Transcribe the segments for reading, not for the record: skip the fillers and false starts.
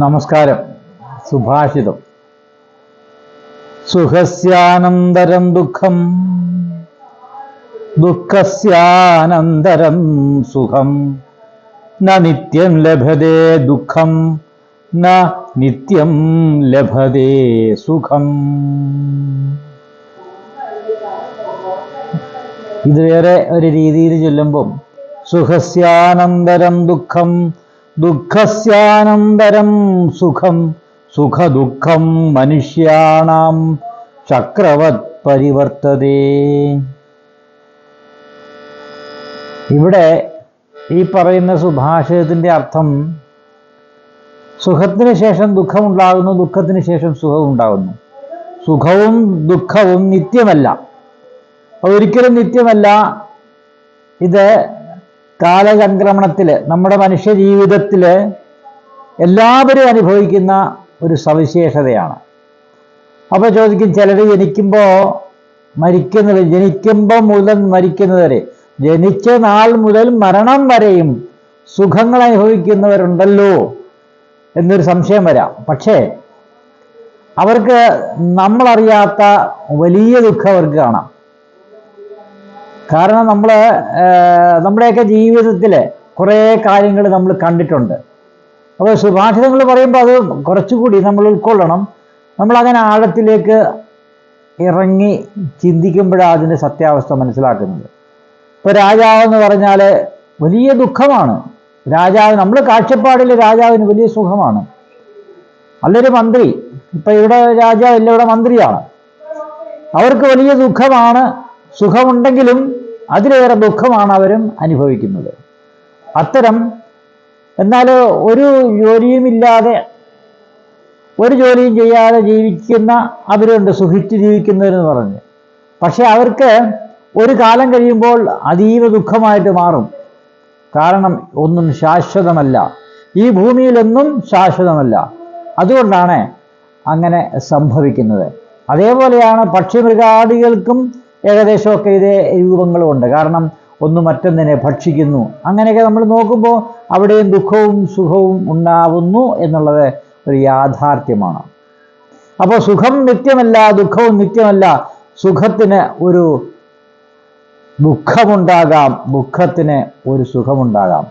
നമസ്കാരം. സുഭാഷിതം. സുഖസ്യാനന്തരം ദുഃഖം, ദുഃഖസ്യാനന്തരം സുഖം, ന നിത്യം ലഭതേ ദുഃഖം, ന നിത്യം ലഭതേ സുഖം. ഇത് വേറെ ഒരു രീതിയിൽ ചൊല്ലുമ്പോൾ സുഖസ്യാനന്തരം ദുഃഖം, ദുഃഖസ്യാനന്തരം സുഖം, സുഖദുഃഖം മനുഷ്യാണാം ചക്രവത് പരിവർത്തതേ. ഇവിടെ ഈ പറയുന്ന സുഭാഷിതത്തിന്റെ അർത്ഥം, സുഖത്തിന് ശേഷം ദുഃഖമുണ്ടാകുന്നു, ദുഃഖത്തിന് ശേഷം സുഖം ഉണ്ടാകുന്നു. സുഖവും ദുഃഖവും നിത്യമല്ല, ഒരിക്കലും നിത്യമല്ല. ഇത് കാലചംക്രമണത്തിൽ നമ്മുടെ മനുഷ്യ ജീവിതത്തിൽ എല്ലാവരും അനുഭവിക്കുന്ന ഒരു സവിശേഷതയാണ്. അപ്പോൾ ചോദിക്കും, ചിലർ ജനിക്കുമ്പോൾ മുതൽ മരിക്കുന്നത് വരെ, ജനിച്ച നാൾ മുതൽ മരണം വരെയും സുഖങ്ങൾ അനുഭവിക്കുന്നവരുണ്ടല്ലോ എന്നൊരു സംശയം വരാം. പക്ഷേ അവർക്ക് നമ്മളറിയാത്ത വലിയ ദുഃഖം അവർക്ക് കാണാം. കാരണം നമ്മുടെയൊക്കെ ജീവിതത്തിൽ കുറേ കാര്യങ്ങൾ നമ്മൾ കണ്ടിട്ടുണ്ട്. അപ്പോൾ സുഭാഷിതങ്ങൾ പറയുമ്പോൾ അത് കുറച്ചുകൂടി നമ്മൾ ഉൾക്കൊള്ളണം. നമ്മളങ്ങനെ ആഴത്തിലേക്ക് ഇറങ്ങി ചിന്തിക്കുമ്പോഴാണ് അതിൻ്റെ സത്യാവസ്ഥ മനസ്സിലാക്കുന്നത്. ഇപ്പോൾ രാജാവെന്ന് പറഞ്ഞാൽ വലിയ ദുഃഖമാണ്. രാജാവ്, നമ്മൾ കാഴ്ചപ്പാടിൽ രാജാവിന് വലിയ സുഖമാണ്. നല്ലൊരു മന്ത്രി, ഇപ്പം ഇവിടെ രാജാവല്ല, ഇവിടെ മന്ത്രിയാണ്, അവർക്ക് വലിയ ദുഃഖമാണ്. സുഖമുണ്ടെങ്കിലും അതിലേറെ ദുഃഖമാണ് അവരും അനുഭവിക്കുന്നത്. എന്നാൽ ഒരു ജോലിയുമില്ലാതെ, ഒരു ജോലിയും ചെയ്യാതെ ജീവിക്കുന്ന അവരുണ്ട്, സുഖിച്ച് ജീവിക്കുന്നവരെന്ന് പറഞ്ഞ്. പക്ഷെ അവർക്ക് ഒരു കാലം കഴിയുമ്പോൾ അതീവ ദുഃഖമായിട്ട് മാറും. കാരണം ഒന്നും ശാശ്വതമല്ല, ഈ ഭൂമിയിലൊന്നും ശാശ്വതമല്ല. അതുകൊണ്ടാണ് അങ്ങനെ സംഭവിക്കുന്നത്. അതേപോലെയാണ് പക്ഷിമൃഗാദികൾക്കും ഏകദേശമൊക്കെ ഇതേ രൂപങ്ങളുമുണ്ട്. കാരണം ഒന്ന് മറ്റൊന്നിനെ ഭക്ഷിക്കുന്നു. അങ്ങനെയൊക്കെ നമ്മൾ നോക്കുമ്പോൾ അവിടെയും ദുഃഖവും സുഖവും ഉണ്ടാവുന്നു എന്നുള്ളത് ഒരു യാഥാർത്ഥ്യമാണ്. അപ്പോൾ സുഖം നിത്യമല്ല, ദുഃഖവും നിത്യമല്ല. സുഖത്തിന് ഒരു ദുഃഖമുണ്ടാകാം, ദുഃഖത്തിന് ഒരു സുഖമുണ്ടാകാം.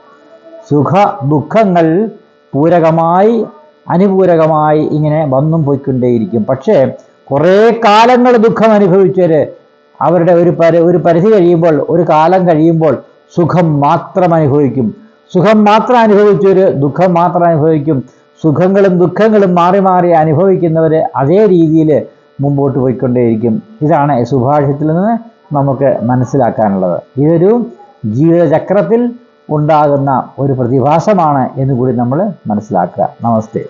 സുഖ ദുഃഖങ്ങൾ പൂരകമായി അനുപൂരകമായി ഇങ്ങനെ വന്നും പോയിക്കൊണ്ടേയിരിക്കും. പക്ഷേ കുറേ കാലങ്ങൾ ദുഃഖം അനുഭവിച്ചവർ അവരുടെ ഒരു പരിധി കഴിയുമ്പോൾ, ഒരു കാലം കഴിയുമ്പോൾ സുഖം മാത്രം അനുഭവിക്കും. സുഖം മാത്രം അനുഭവിച്ചവർ ദുഃഖം മാത്രം അനുഭവിക്കും. സുഖങ്ങളും ദുഃഖങ്ങളും മാറി മാറി അനുഭവിക്കുന്നവർ അതേ രീതിയിൽ മുമ്പോട്ട് പോയിക്കൊണ്ടേയിരിക്കും. ഇതാണ് സുഭാഷിതത്തിൽ നിന്ന് നമുക്ക് മനസ്സിലാക്കാനുള്ളത്. ഇതൊരു ജീവിതചക്രത്തിൽ ഉണ്ടാകുന്ന ഒരു പ്രതിഭാസമാണ് എന്നുകൂടി നമ്മൾ മനസ്സിലാക്കുക. നമസ്തേ.